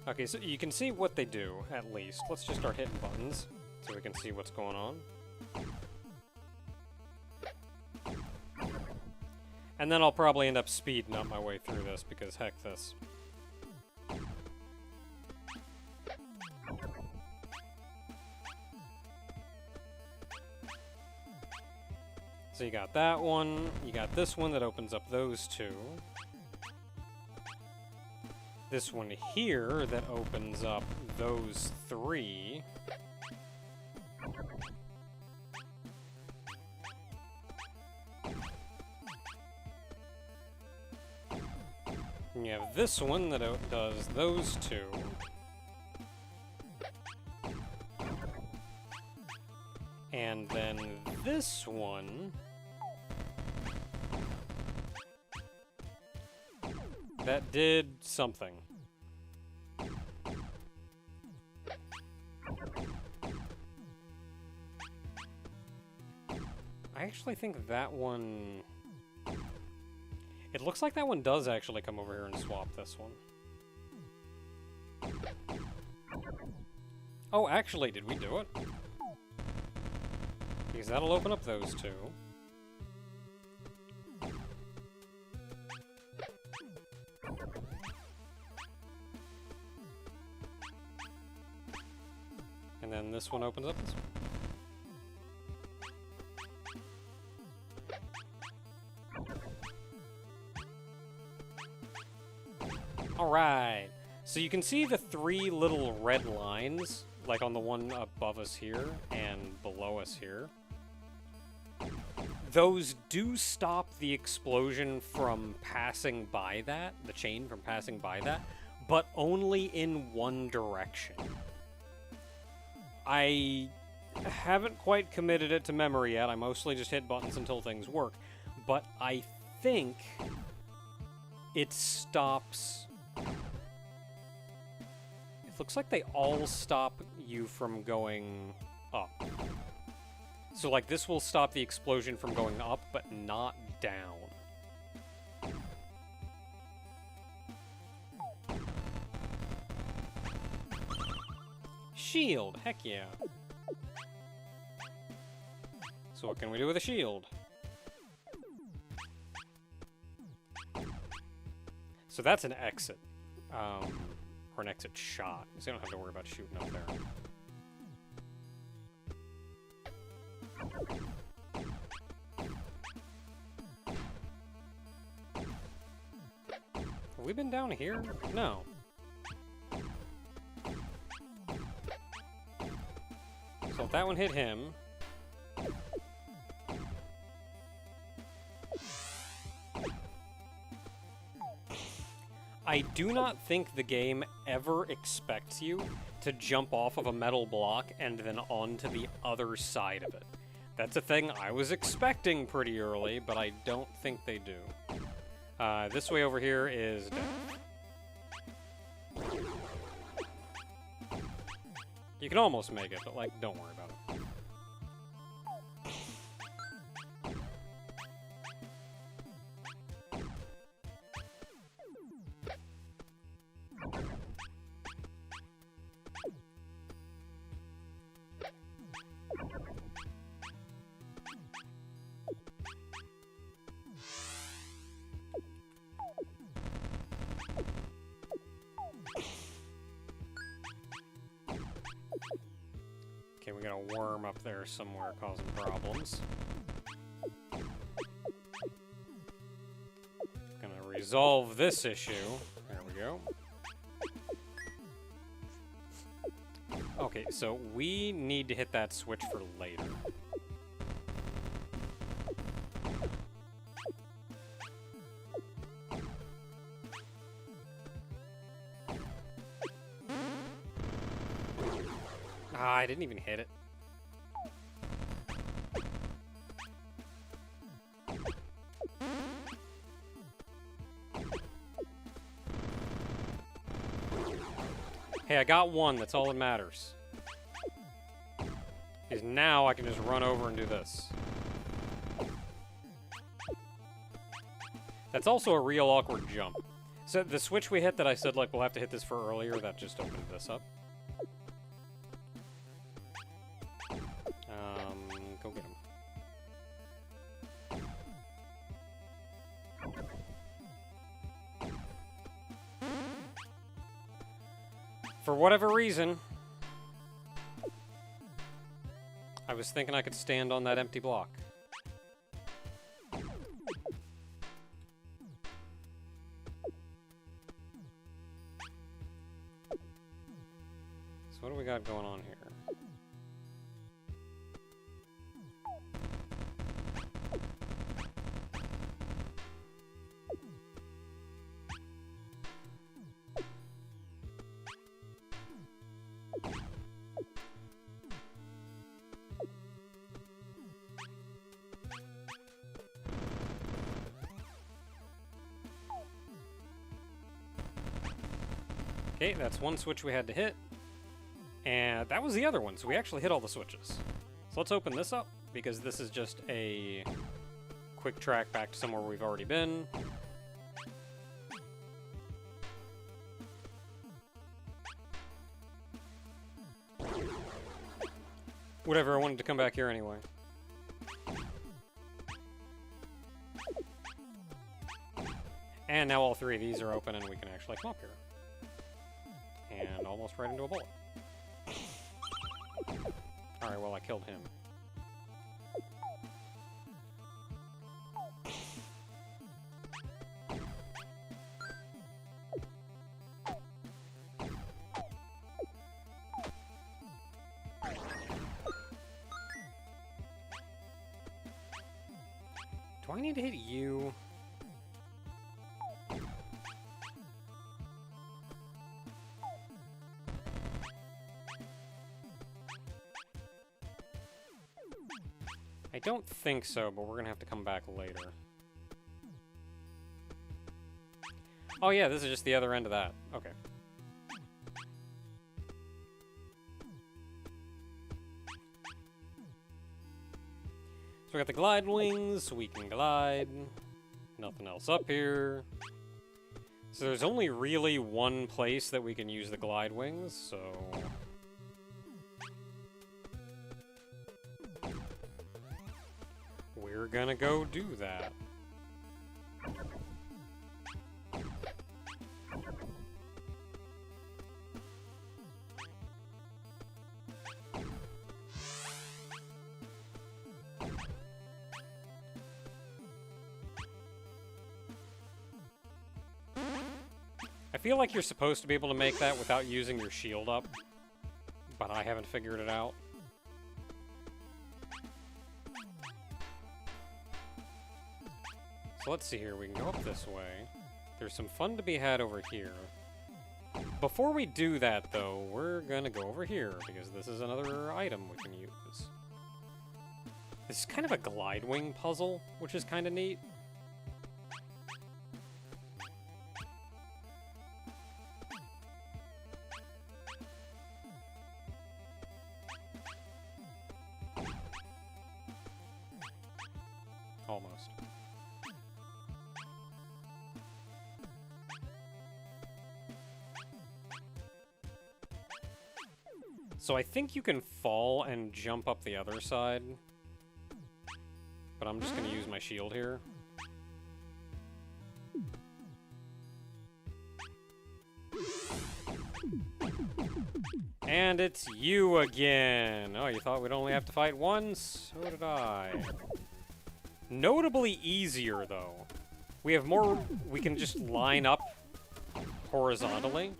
Okay, so you can see what they do, at least. Let's just start hitting buttons so we can see what's going on. And then I'll probably end up speeding up my way through this, because heck this. So you got that one, you got this one that opens up those two. This one here that opens up those three. And you have this one that does those two. And then this one that did something. I actually think that one... It looks like that one does actually come over here and swap this one. Oh, actually, did we do it? Because that'll open up those two. And then this one opens up this one. Alright, so you can see the three little red lines, like on the one above us here and below us here. Those do stop the explosion from passing by that, the chain from passing by that, but only in one direction. I haven't quite committed it to memory yet, I mostly just hit buttons until things work, but I think it stops... It looks like they all stop you from going up. So, like, this will stop the explosion from going up, but not down. Shield! Heck yeah. So what can we do with a shield? So that's an exit. Or an exit shot, so you don't have to worry about shooting up there. Have we been down here? No. So if that one hit him... I do not think the game ever expects you to jump off of a metal block and then onto the other side of it. That's a thing I was expecting pretty early, but I don't think they do. This way over here is death. You can almost make it, but, like, don't worry about it. Okay, we got a worm up there somewhere causing problems. Gonna resolve this issue. There we go. Okay, so we need to hit that switch for later. Ah, I didn't even hit it. Hey, I got one. That's all that matters. Because now I can just run over and do this. That's also a real awkward jump. So the switch we hit that I said, like, we'll have to hit this for earlier, that just opened this up. Go get him. For whatever reason, I was thinking I could stand on that empty block. So what do we got going on here? Okay, that's one switch we had to hit. And that was the other one, so we actually hit all the switches. So let's open this up, because this is just a quick track back to somewhere we've already been. Whatever, I wanted to come back here anyway. And now all three of these are open and we can actually come up here. And almost right into a bullet. Alright, well, I killed him. Do I need to hit you? I don't think so, but we're gonna have to come back later. Oh yeah, this is just the other end of that. Okay. So we got the glide wings, we can glide. Nothing else up here. So there's only really one place that we can use the glide wings, so... we're gonna go do that. I feel like you're supposed to be able to make that without using your shield up, but I haven't figured it out. So let's see here, we can go up this way. There's some fun to be had over here. Before we do that, though, we're gonna go over here, because this is another item we can use. This is kind of a glide wing puzzle, which is kind of neat. Almost. So I think you can fall and jump up the other side. But I'm just gonna use my shield here. And it's you again! Oh, you thought we'd only have to fight once? So did I. Notably easier, though. We have more... we can just line up horizontally.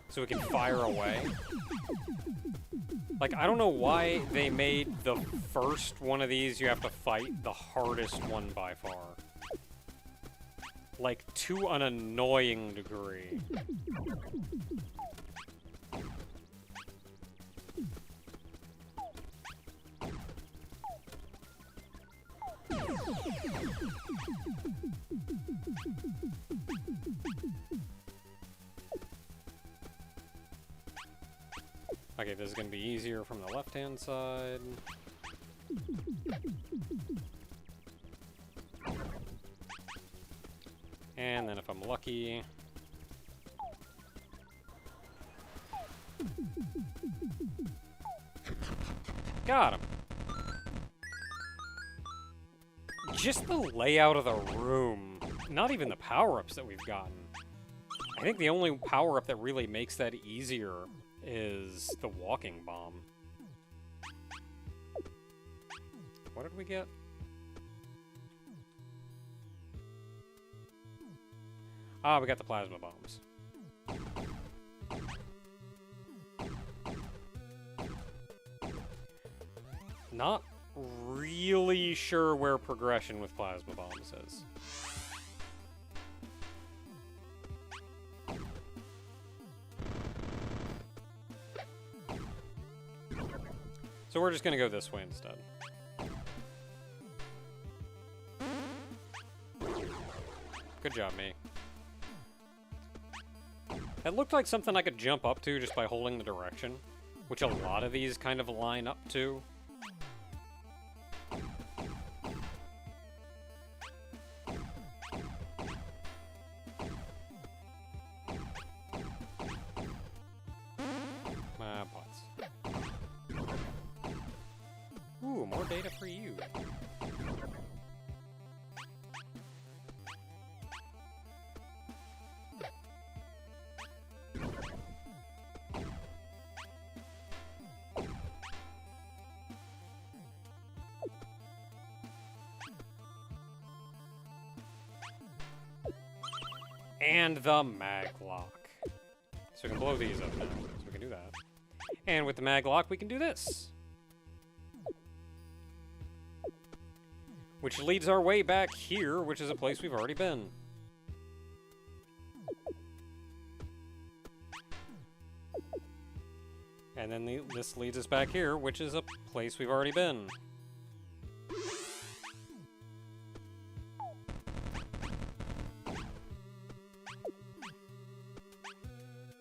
So we can fire away. Like, I don't know why they made the first one of these you have to fight the hardest one by far. Like, to an annoying degree. Okay, this is going to be easier from the left-hand side. And then if I'm lucky... Got him! Just the layout of the room. Not even the power-ups that we've gotten. I think the only power-up that really makes that easier is the walking bomb. What did we get? Ah, we got the plasma bombs. Not really sure where progression with plasma bombs is. So we're just gonna go this way instead. Good job, me. That looked like something I could jump up to just by holding the direction, which a lot of these kind of line up to. Ooh, more data for you. And the mag lock. So we can blow these up now. So we can do that. And with the mag lock, we can do this. Which leads our way back here, which is a place we've already been. And then this leads us back here, which is a place we've already been.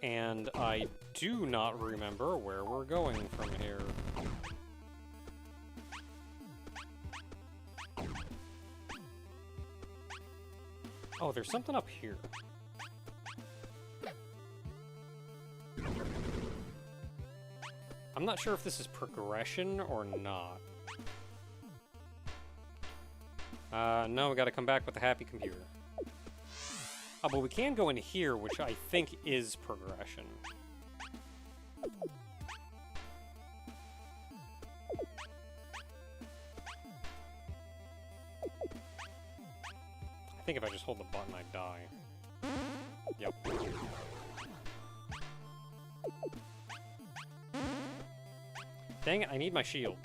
And I do not remember where we're going from here. Oh, there's something up here. I'm not sure if this is progression or not. No, we gotta come back with the happy computer. Oh, but we can go in here, which I think is progression. I think if I just hold the button, I die. Yep. Dang it, I need my shield.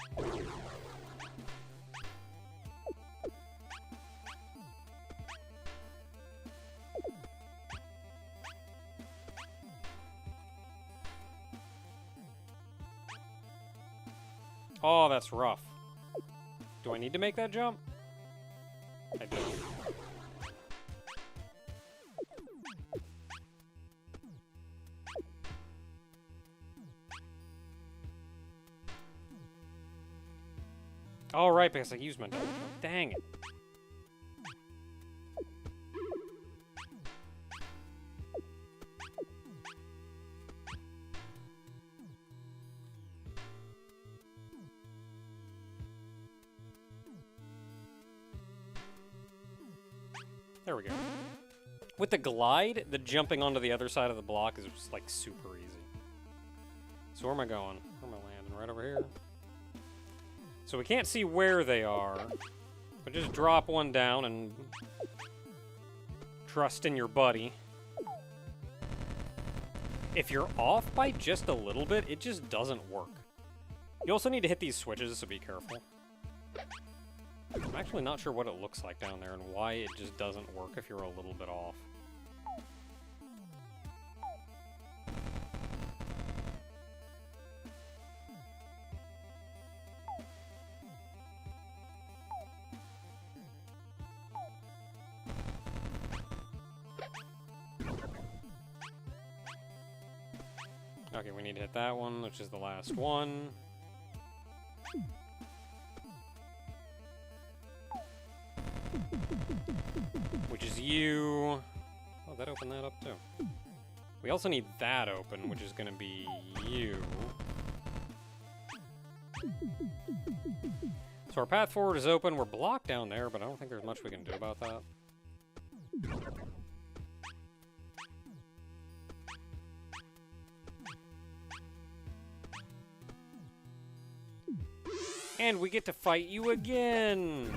Oh, that's rough. Do I need to make that jump? I do. All right, because I used my double jump. Dang it. There we go. With the glide, the jumping onto the other side of the block is just like super easy. So where am I going? Where am I landing? Right over here? So we can't see where they are, but just drop one down and trust in your buddy. If you're off by just a little bit, it just doesn't work. You also need to hit these switches, so be careful. I'm actually not sure what it looks like down there and why it just doesn't work if you're a little bit off. Okay, we need to hit that one, which is the last one. Which is you. Oh, that opened that up too. We also need that open, which is going to be you. So our path forward is open. We're blocked down there, but I don't think there's much we can do about that. And we get to fight you again!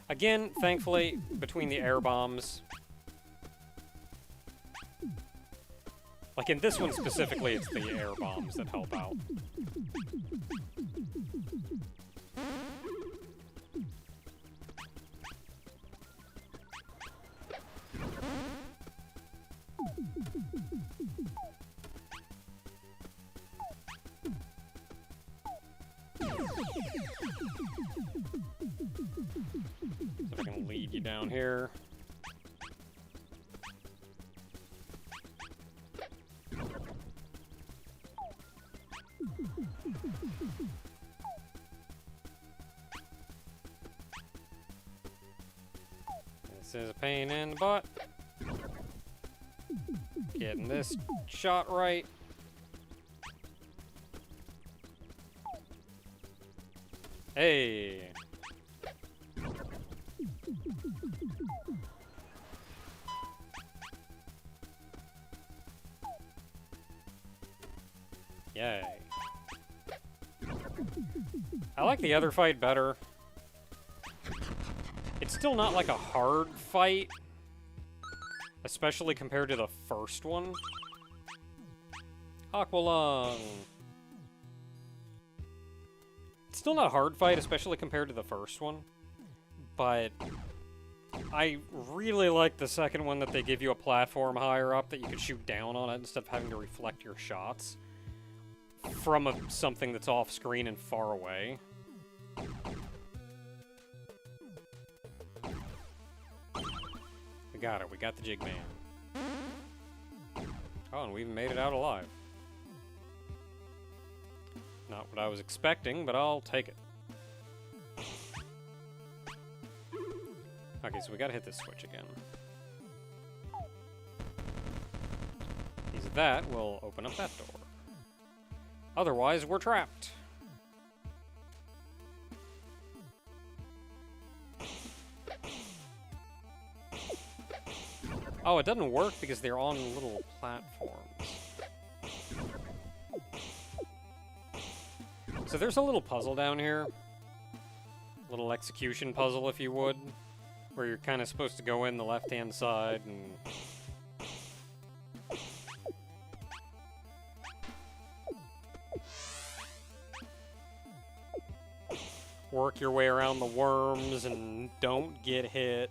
Again, thankfully, between the air bombs. Like in this one specifically, it's the air bombs that help out. So I can lead you down here. This is a pain in the butt. Getting this shot right. Hey! Yay. I like the other fight better. It's still not like a hard fight, especially compared to the first one. Aqualung. It's still not a hard fight, especially compared to the first one, but I really like the second one that they give you a platform higher up that you can shoot down on it instead of having to reflect your shots from something that's off screen and far away. We got it. We got the Jig Man. Oh, and we even made it out alive. Not what I was expecting, but I'll take it. Okay, so we gotta hit this switch again. Use that will open up that door. Otherwise, we're trapped. Oh, it doesn't work because they're on little platforms. So there's a little puzzle down here. Little execution puzzle, if you would. Where you're kind of supposed to go in the left-hand side and... work your way around the worms and don't get hit.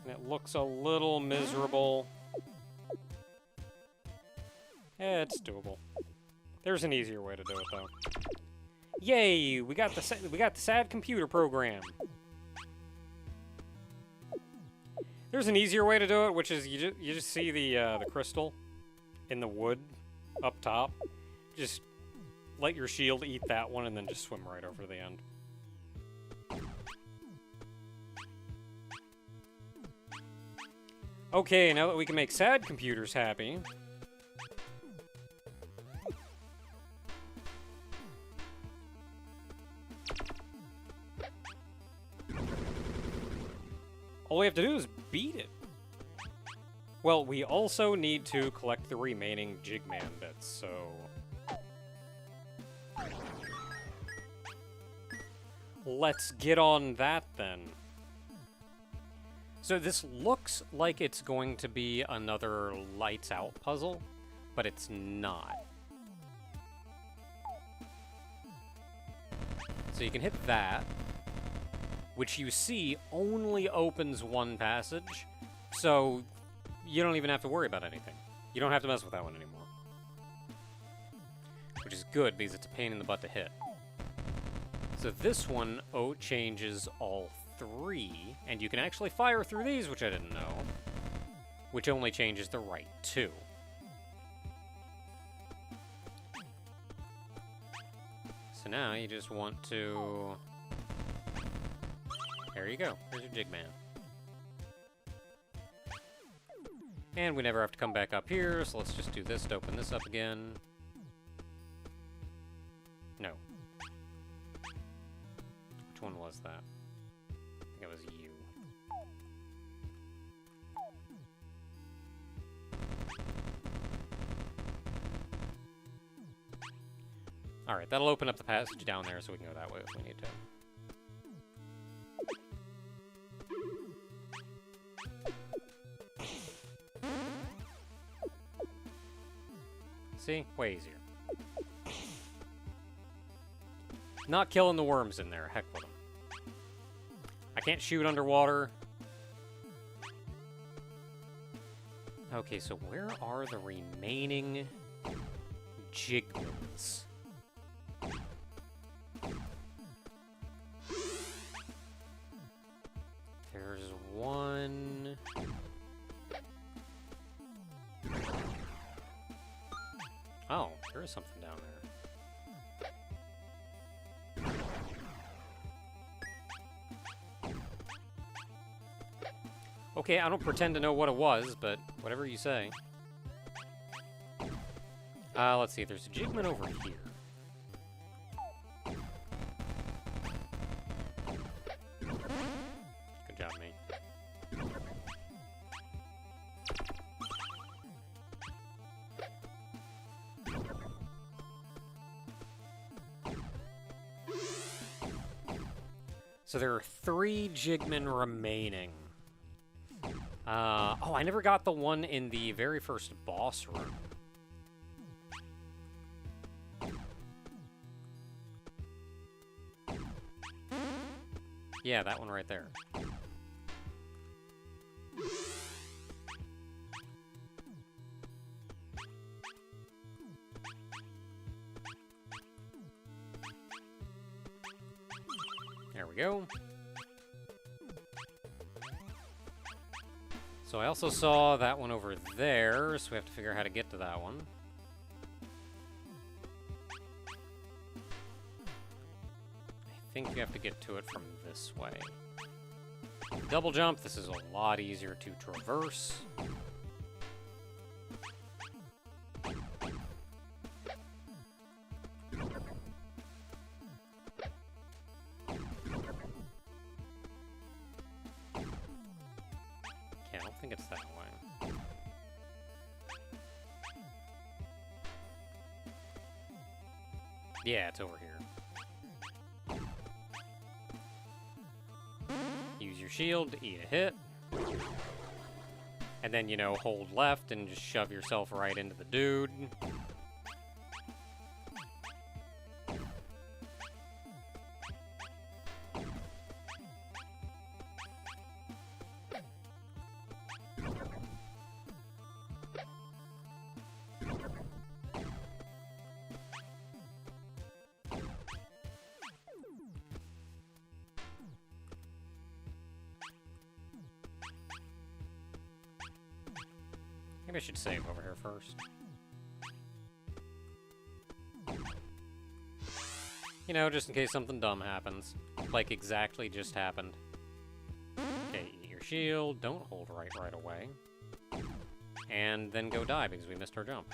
And it looks a little miserable. Yeah, it's doable. There's an easier way to do it, though. Yay! We got the SAD computer program. There's an easier way to do it, which is you just see the crystal in the wood up top. Just let your shield eat that one, and then just swim right over to the end. Okay, now that we can make SAD computers happy. All we have to do is beat it. Well, we also need to collect the remaining Jigman bits, so... let's get on that, then. So this looks like it's going to be another Lights Out puzzle, but it's not. So you can hit that, which you see only opens one passage, so you don't even have to worry about anything. You don't have to mess with that one anymore. Which is good, because it's a pain in the butt to hit. So this one changes all 3, and you can actually fire through these, which I didn't know, which only changes the right 2. So now you just want to... There you go. There's your Jig Man. And we never have to come back up here, so let's just do this to open this up again. No. Which one was that? I think it was you. Alright, that'll open up the passage down there so we can go that way if we need to. See? Way easier. Not killing the worms in there. Heck with them. I can't shoot underwater. Okay, so where are the remaining Jigmans? There's one... Oh, there is something down there. Okay, I don't pretend to know what it was, but whatever you say. Let's see, there's a Jigman over here. Good job, mate. So there are 3 Jigmen remaining. Oh, I never got the one in the very first boss room. Yeah, that one right there. There we go. So I also saw that one over there, so we have to figure out how to get to that one. I think you have to get to it from this way. Double jump, this is a lot easier to traverse. I don't think it's that way. Yeah, it's over here. Use your shield to eat a hit. And then, you know, hold left and just shove yourself right into the dude. Maybe I should save over here first. You know, just in case something dumb happens. Like exactly just happened. Okay, eat your shield, don't hold right away. And then go die because we missed our jump.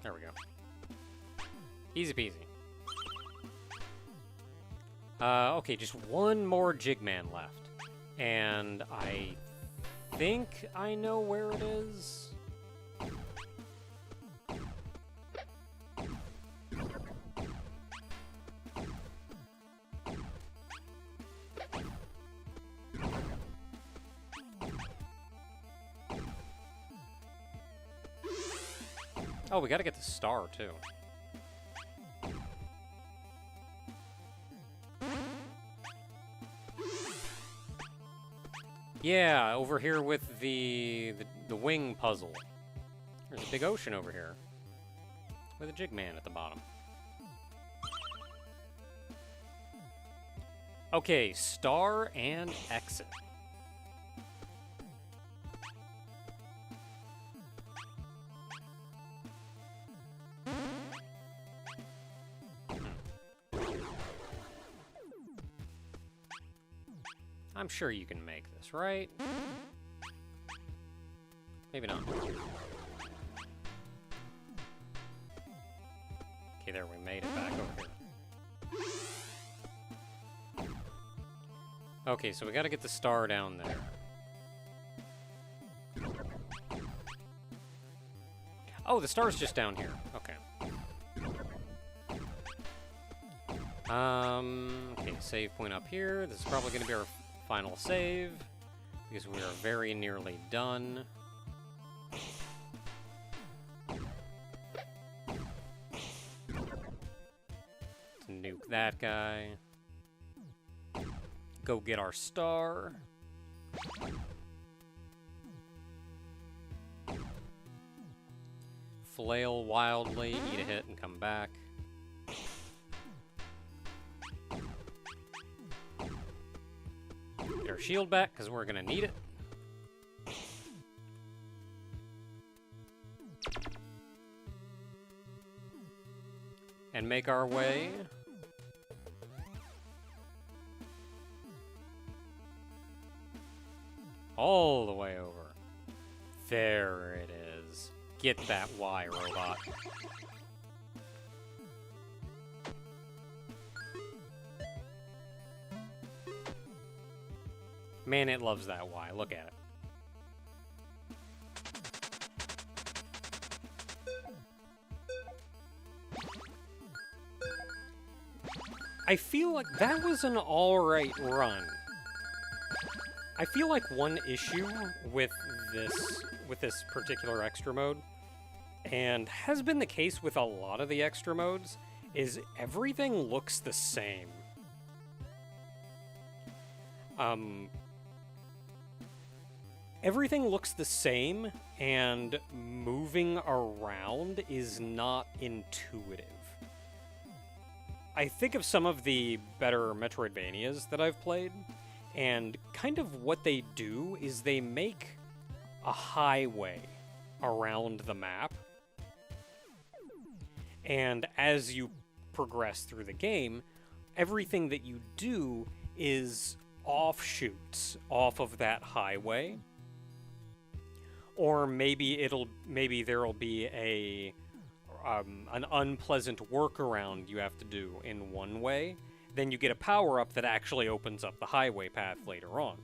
There we go. Easy peasy. Okay, just one more Jigman left. And I think I know where it is. Oh, we gotta get the star, too. Yeah, over here with the wing puzzle. There's a big ocean over here. With a jig man at the bottom. Okay, star and exit. I'm sure you can make this, right? Maybe not. Okay, there, we made it back over here. Okay, so we gotta get the star down there. Oh, the star's just down here. Okay. Okay, save point up here. This is probably gonna be our final save, because we are very nearly done. Let's nuke that guy. Go get our star. Flail wildly, eat a hit, and come back. Get our shield back, because we're going to need it. And make our way all the way over. There it is. Get that Y, robot. Man, it loves that Y. Look at it. I feel like that was an alright run. I feel like one issue with this particular extra mode, and has been the case with a lot of the extra modes, is everything looks the same. Everything looks the same, and moving around is not intuitive. I think of some of the better Metroidvanias that I've played, and kind of what they do is they make a highway around the map. And as you progress through the game, everything that you do is offshoots off of that highway. Or maybe there'll be an unpleasant workaround you have to do in one way. Then you get a power-up that actually opens up the highway path later on.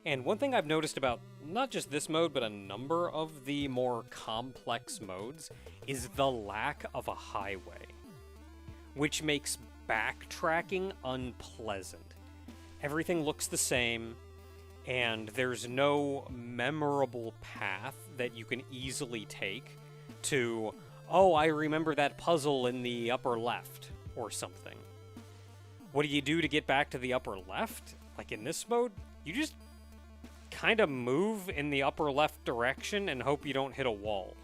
And one thing I've noticed about not just this mode, but a number of the more complex modes, is the lack of a highway, which makes backtracking unpleasant. Everything looks the same, and there's no memorable path that you can easily take to, oh, I remember that puzzle in the upper left, or something. What do you do to get back to the upper left? Like in this mode, you just kind of move in the upper left direction and hope you don't hit a wall.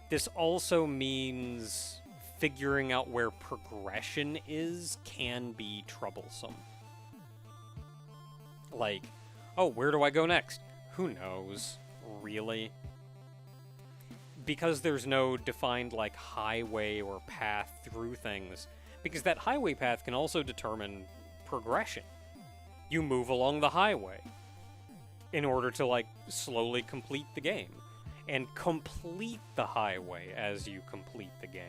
This also means figuring out where progression is can be troublesome. Like, oh, where do I go next? Who knows? Really? Because there's no defined, like, highway or path through things. Because that highway path can also determine progression. You move along the highway in order to, like, slowly complete the game. And complete the highway as you complete the game.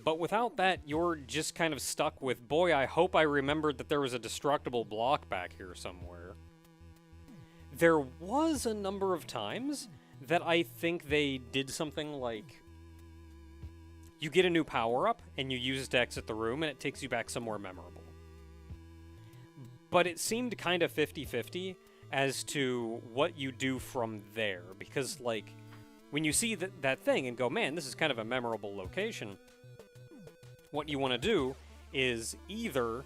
But without that, you're just kind of stuck with, boy, I hope I remembered that there was a destructible block back here somewhere. There was a number of times that I think they did something like, you get a new power-up, and you use it to exit the room, and it takes you back somewhere memorable. But it seemed kind of 50-50 as to what you do from there, because, like, when you see that thing and go, man, this is kind of a memorable location, what you want to do is either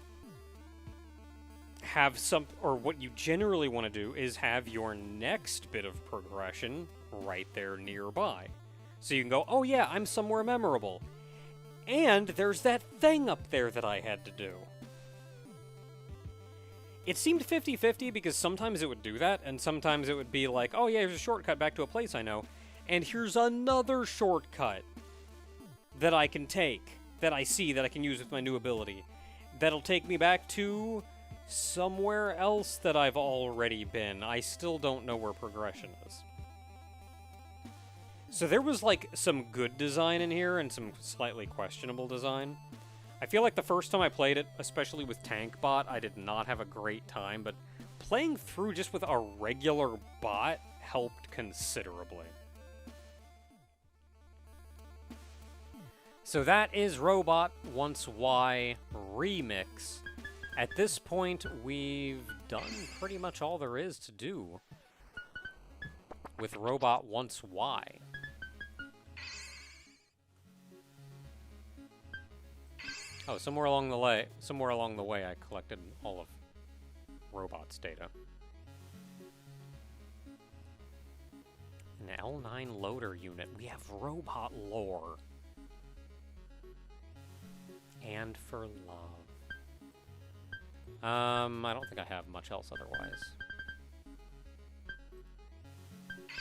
have or what you generally want to do is have your next bit of progression right there nearby. So you can go, oh yeah, I'm somewhere memorable. And there's that thing up there that I had to do. It seemed 50-50 because sometimes it would do that, and sometimes it would be like, oh yeah, here's a shortcut back to a place I know, and here's another shortcut that I can take, that I see, that I can use with my new ability, that'll take me back to somewhere else that I've already been. I still don't know where progression is. So there was, like, some good design in here and some slightly questionable design. I feel like the first time I played it, especially with Tank Bot, I did not have a great time, but playing through just with a regular bot helped considerably. So that is Robot Wants Why Remix. At this point, we've done pretty much all there is to do with Robot Wants Why. Oh, somewhere along the way, I collected all of Robot's data. An L9 loader unit. We have robot lore. And for love. I don't think I have much else otherwise.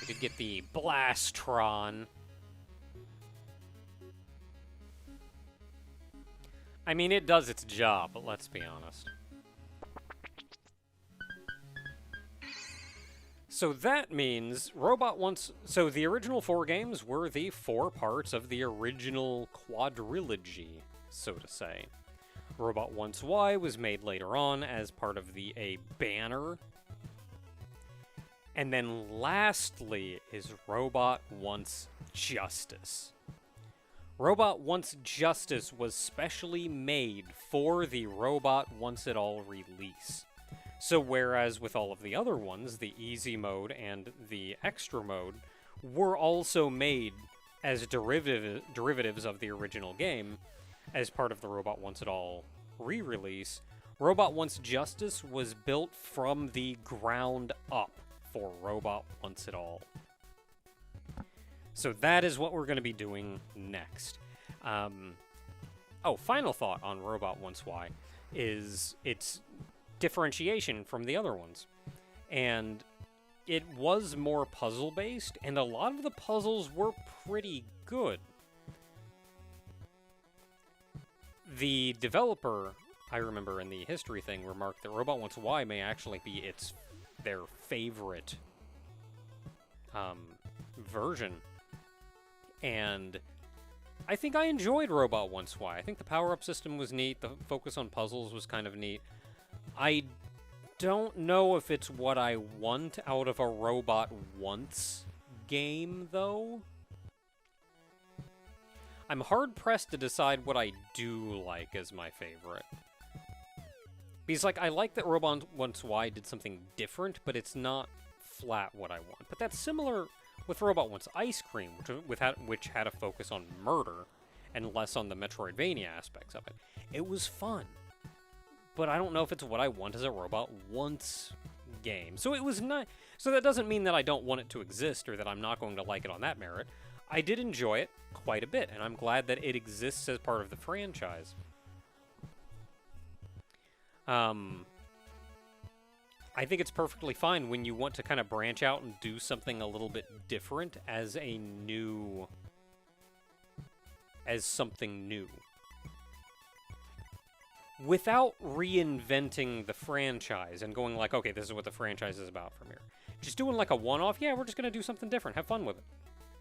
We did get the Blastron. I mean, it does its job, but let's be honest. So that means So the original 4 games were the 4 parts of the original quadrilogy, so to say. Robot Wants Why was made later on as part of a banner. And then lastly is Robot Wants Justice. Robot Wants Justice was specially made for the Robot Wants It All release. So whereas with all of the other ones, the easy mode and the extra mode were also made as derivatives of the original game as part of the Robot Wants It All re-release, Robot Wants Justice was built from the ground up for Robot Wants It All. So that is what we're going to be doing next. Final thought on Robot Wants Why is its differentiation from the other ones. And it was more puzzle-based, and a lot of the puzzles were pretty good. The developer, I remember in the history thing, remarked that Robot Wants Why may actually be their favorite version. And I think I enjoyed Robot Wants Why. I think the power-up system was neat. The focus on puzzles was kind of neat. I don't know if it's what I want out of a Robot Wants game, though. I'm hard-pressed to decide what I do like as my favorite. Because, like, I like that Robot Wants Why did something different, but it's not flat what I want. But that's similar with Robot Wants Ice Cream, which had a focus on murder and less on the Metroidvania aspects of it. It was fun, but I don't know if it's what I want as a Robot Wants game. So it was not. So that doesn't mean that I don't want it to exist or that I'm not going to like it on that merit. I did enjoy it quite a bit, and I'm glad that it exists as part of the franchise. I think it's perfectly fine when you want to kind of branch out and do something a little bit different as something new. Without reinventing the franchise and going like, okay, this is what the franchise is about from here. Just doing like a one-off, yeah, we're just going to do something different. Have fun with it.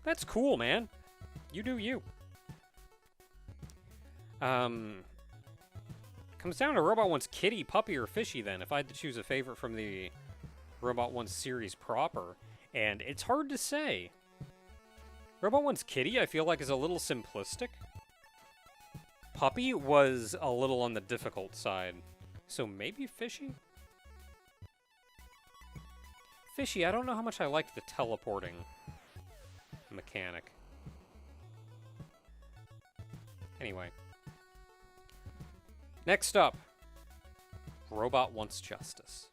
That's cool, man. You do you. Comes down to Robot Wants Kitty, Puppy, or Fishy, then, if I had to choose a favorite from the Robot Wants series proper. And it's hard to say. Robot Wants Kitty, I feel like, is a little simplistic. Puppy was a little on the difficult side. So maybe Fishy? Fishy, I don't know how much I liked the teleporting mechanic. Anyway. Next up, Robot Wants Justice.